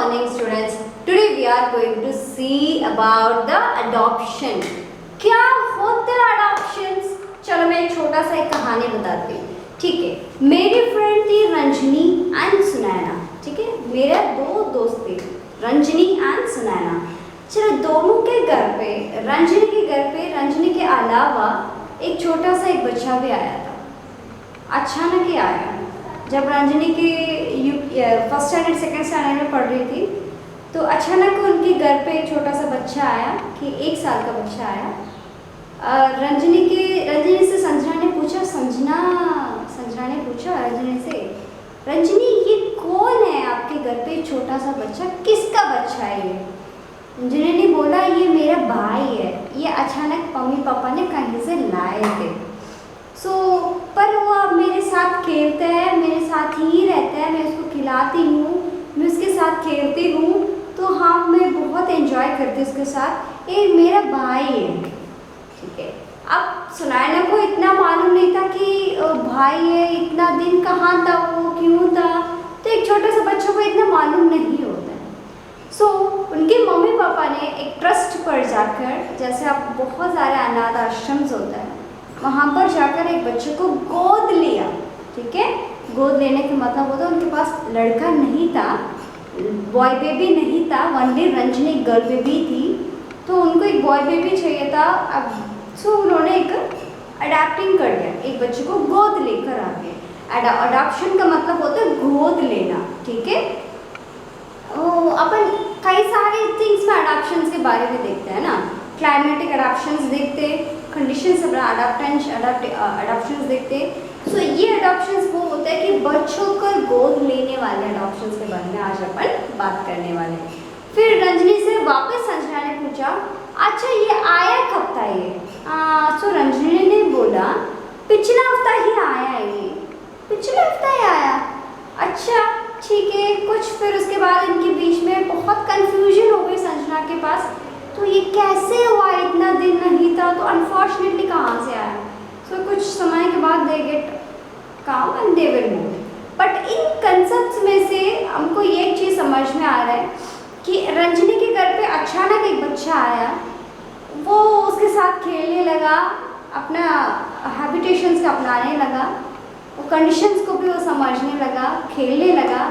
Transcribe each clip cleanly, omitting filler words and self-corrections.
morning students. Today we are going to see about the adoption. क्या होता है adoptions? चलो मैं एक छोटा सा एक कहानी बताती हूँ. ठीक है, मेरी फ्रेंड थी रंजनी एंड सुनैना. ठीक है, मेरे दो दोस्त थे रंजनी एंड सुनैना. चलो दोनों के घर पे रंजनी के अलावा एक छोटा सा एक बच्चा भी आया था. अचानक ही आया. जब रंजनी की फर्स्ट स्टैंडर्ड सेकंड स्टैंडर्ड में पढ़ रही थी तो अचानक उनके घर पे एक छोटा सा बच्चा आया कि 1 साल का बच्चा आया. रंजनी से संजना ने पूछा रंजनी से, रंजनी ये कौन है आपके घर पे छोटा सा बच्चा, किसका बच्चा है ये? रंजनी ने बोला ये मेरा भाई है, ये अचानक मम्मी पापा ने कहीं से लाए थे. पर वो अब मेरे साथ खेलता है, मेरे साथ ही रहता है, मैं उसको खिलाती हूँ, मैं उसके साथ खेलती हूँ, तो हाँ मैं बहुत एंजॉय करती हूँ उसके साथ. ये मेरा भाई है. ठीक है, अब सुनैना को इतना मालूम नहीं था कि भाई है, इतना दिन कहाँ था वो, क्यों था, तो एक छोटे से बच्चों को इतना मालूम नहीं होता है. उनके मम्मी पापा ने एक ट्रस्ट पर जाकर, जैसे आप बहुत सारे अनाथ आश्रम होता है वहाँ पर जाकर एक बच्चे को गोद लिया. ठीक है, गोद लेने का मतलब होता है उनके पास लड़का नहीं था, बॉय बेबी नहीं था, ओनली रंजनी गर्ल बेबी थी, तो उनको एक बॉय बेबी चाहिए था. अब उन्होंने एक अडैप्टिंग कर दिया, एक बच्चे को गोद लेकर आ गए. अडॉप्शन का मतलब होता है गोद लेना. ठीक है, अपन कई सारे थिंग्स में अडॉप्शन के बारे में देखते हैं ना. क्लाइमेटिक अडॉप्शंस देखते, कंडीशंस अडॉप्शंस देखते. ये अडॉप्शंस वो होता है कि बच्चों को गोद लेने वाले अडॉप्शंस के बारे में आज अपन बात करने वाले हैं. फिर रंजनी से वापस संजना ने पूछा, अच्छा ये आया कब था ये? रंजनी ने बोला पिछला हफ्ता ही आया है ये. पिछले हफ्ता ही आया? अच्छा ठीक है. फिर उसके बाद इनके बीच में बहुत कंफ्यूजन हो गई संजना के पास, तो ये कैसे हुआ, इतना दिन नहीं था, तो अनफॉर्चुनेटली कहाँ से आया. कुछ समय के बाद दे गेट काम and they will move. But in concepts में से हमको ये एक चीज़ समझ में आ रहा है कि रंजनी के घर पे अचानक एक बच्चा आया, वो उसके साथ खेलने लगा, अपना हैबिटेशंस का अपनाने लगा, वो कंडीशंस को भी वो समझने लगा, खेलने लगा.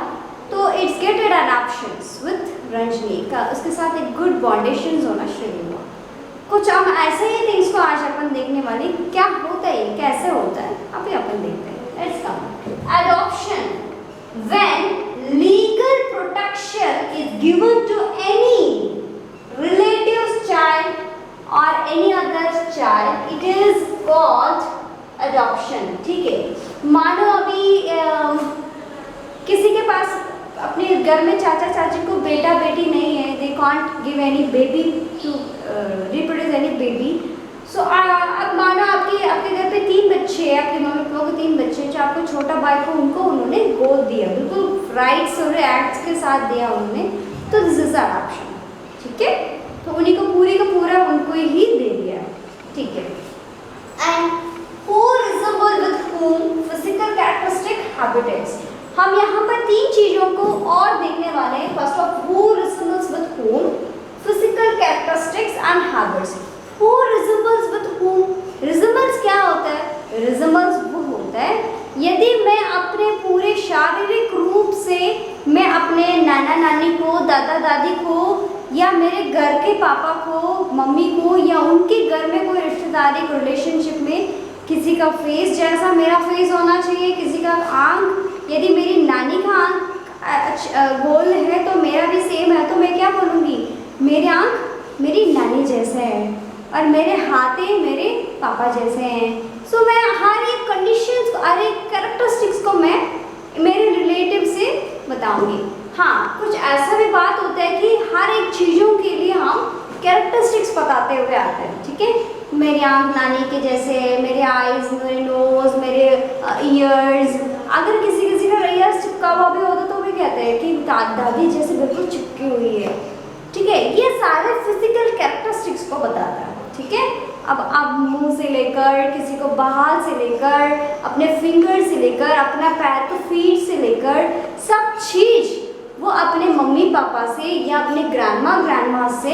तो it's gated adoptions with Ranjani का, उसके साथ एक गुड बॉन्डेशंस होना शुरू हुआ. कुछ हम ऐसे ही थिंग्स को आज अपन देखने वाले, क्या होता है, कैसे होता है, अभी अपन देखते हैं. Let's come. Adoption, when legal protection is given to any relative's child और any other child, it is called adoption. ठीक है, मानो अभी किसी के पास अपने घर में चाचा चाची को बेटा बेटी नहीं है, they can't give any baby to reproduce any baby. अब मानो आपके घर पे 3 बच्चे हैं, आपके मम्मी पापा को 3 बच्चे हैं, जो आपको छोटा भाई को उन्होंने गोद दिया, बिल्कुल राइट्स और एक्ट्स के साथ दिया उन्होंने, तो दिस इज अडॉप्शन. ठीक है, तो उन्हीं को पूरा उनको ही दे दिया. ठीक है, and who resemble with whom physical characteristic habitats. हम यहाँ पर 3 चीज़ों को और देखने वाले हैं. First of, who resembles with whom, physical characteristics and habits. Who resembles with whom, resembles क्या होता है? रिसेम्बल्स वो होता है यदि मैं अपने पूरे शारीरिक रूप से मैं अपने नाना नानी को, दादा दादी को, या मेरे घर के पापा को, मम्मी को, या उनके घर में कोई रिश्तेदारी रिलेशनशिप में किसी का फेस जैसा मेरा फेस होना चाहिए, किसी का आंख, यदि मेरी नानी का आंख गोल है तो मेरा भी सेम है, तो मैं क्या बोलूँगी, मेरे आंख मेरी नानी जैसे है और मेरे हाथे मेरे पापा जैसे हैं. मैं हर एक कंडीशंस को, हर एक कैरेक्टरिस्टिक्स को मैं मेरे रिलेटिव से बताऊँगी. हाँ, कुछ ऐसा भी बात होता है कि हर एक चीज़ों के लिए हम कैरेक्टरिस्टिक्स बताते हुए आते हैं. ठीक है, मेरी आंख नानी के जैसे, मेरे आईज, मेरे नोज, मेरे ईयर्स. अगर किसी का ईयर्स चिपका हुआ भी होता तो भी कहते हैं कि दादी जैसे बिल्कुल चिपकी हुई है. ठीक है, ये सारे फिजिकल कैरेक्टरिस्टिक्स को बताता है. ठीक है, अब मुंह से लेकर, किसी को बाल से लेकर, अपने फिंगर से लेकर, अपना पैर को फीट से लेकर, सब चीज़ वो अपने मम्मी पापा से या अपने ग्रैंडमा से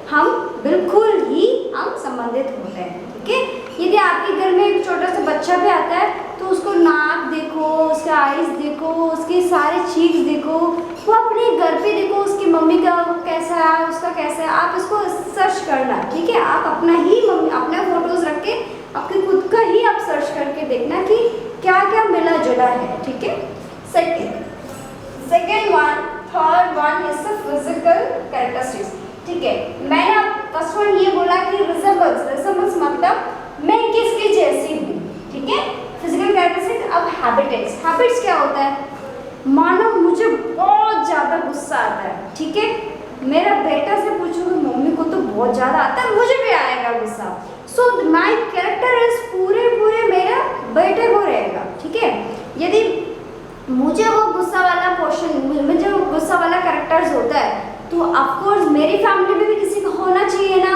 हम बिल्कुल ही हम संबंधित होते हैं, ठीक है। यदि आपके घर में एक छोटा सा बच्चा भी आता है तो उसको नाक देखो, उसका आईज देखो, उसके सारे चीक्स देखो, वो अपने घर पे देखो उसकी मम्मी का कैसा है, उसका कैसा है, आप इसको सर्च करना, ठीक है। आप अपना ही मम्मी अपना फोटोज रख के आपके खुद का ही आप सर्च करके देखना कि क्या क्या मिला जुला है, ठीक है। Second one, third one is the physical characteristics, ठीक है। मैंने फर्स्ट वन ये बोला कि रिसेम्बल्स मतलब मैं किसके जैसी हूँ, ठीक है। Physical characteristics. अब हैबिट्स क्या होता है, मानो मुझे बहुत ज़्यादा गुस्सा आता है, ठीक है। मेरा बेटा से पूछूंगा मम्मी को तो बहुत ज़्यादा आता है, मुझे भी आएगा गुस्सा। सो माई कैरेक्टर इज पूरे मेरा बेटे को रहेगा, ठीक है। यदि मुझे वो गुस्सा वाला पोर्शन, मुझे वो गुस्सा वाला कैरेक्टर्स होता है तो ऑफकोर्स मेरी फैमिली में भी किसी को होना चाहिए ना।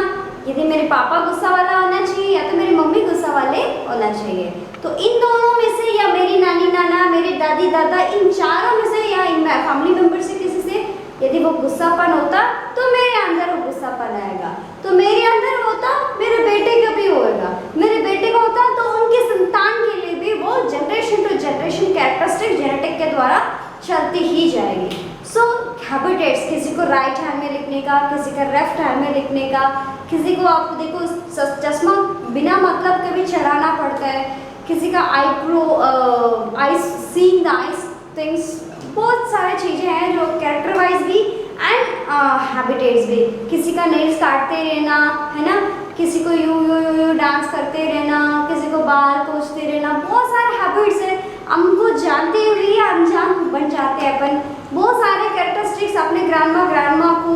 यदि मेरे पापा गुस्सा वाला होना चाहिए या तो मेरी मम्मी गुस्सा वाले होना चाहिए। तो इन दोनों में से या मेरी नानी नाना, मेरे दादी दादा, इन चारों में से या इन फैमिली मेम्बर से किसी से यदि वो गुस्सापन होता तो मेरे अंदर वो गुस्सापन आएगा, तो मेरे अंदर होता मेरे बेटे का भी होएगा, मेरे बेटे का होता तो उनके संतान के लिए भी वो generation to generation characteristic genetic के द्वारा चलती ही जाएगी। सो हैबिटेट्स, किसी को राइट हैंड में लिखने का, किसी का लेफ्ट हैंड में लिखने का, किसी को आप देखो चश्मा बिना मतलब के भी चलाना पड़ता है, किसी का आई सीइंग द आईज थिंग्स, बहुत सारी चीज़ें हैं जो कैरेक्टर वाइज भी एंड हैबिटेट्स भी। किसी का नेल्स काटते रहना है ना, किसी को यू डांस करते रहना, किसी को बाल पोंछते रहना, बहुत सारे हैबिट्स हैं। हमको जानते हुए ही अनजान बन जाते हैं अपन। बहुत सारे कैरेक्टरिस्टिक्स अपने ग्रैंडमा को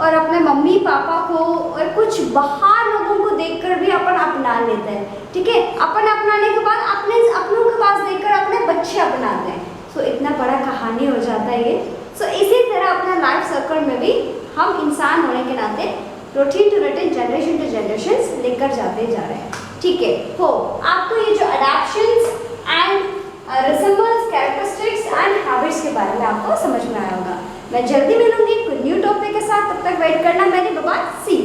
और अपने मम्मी पापा को और कुछ बाहर लोगों को देखकर भी अपन अपना लेते हैं, ठीक है। अपन अपनाने के बाद अपनों के पास देखकर अपने बच्चे अपनाते हैं। सो इतना बड़ा कहानी हो जाता है ये। सो इसी तरह अपना लाइफ सर्कल में भी हम इंसान होने के नाते routine to routine, generation to generation लेकर जाते जा रहे हैं, ठीक है। हो आपको ये जो adaptions and resembles, characteristics and habits के बारे में आपको समझ में आया होगा। मैं जल्दी मिलूंगी कोई न्यू टॉपिक के साथ, तब तक वेट करना मेरी। Bye, see you.